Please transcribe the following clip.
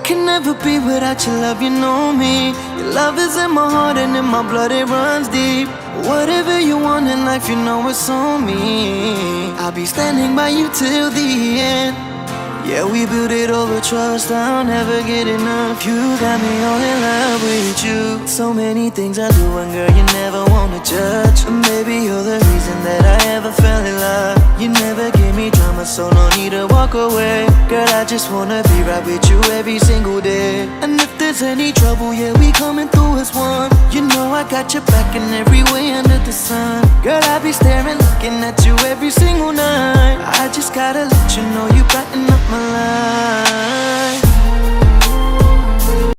can never be without your love, you know me. Your love is in my heart and in my blood, it runs deep. Whatever you want in life, you know it's on me. I'll be standing by you till the end. Yeah, we built it over trust, I'll never get enough. You got me all in love with you. So many things I do and girl, you never wanna judge. And maybe you're the reason that I ever fell in love. You never give me drama, so no need to walk away. Girl, I just wanna be right with you every single day. And if there's any trouble, yeah, we coming through as one. You know I got your back in every way under the sun. Girl, I be staring, looking at you every single night. I just gotta let you know you brighten up my life.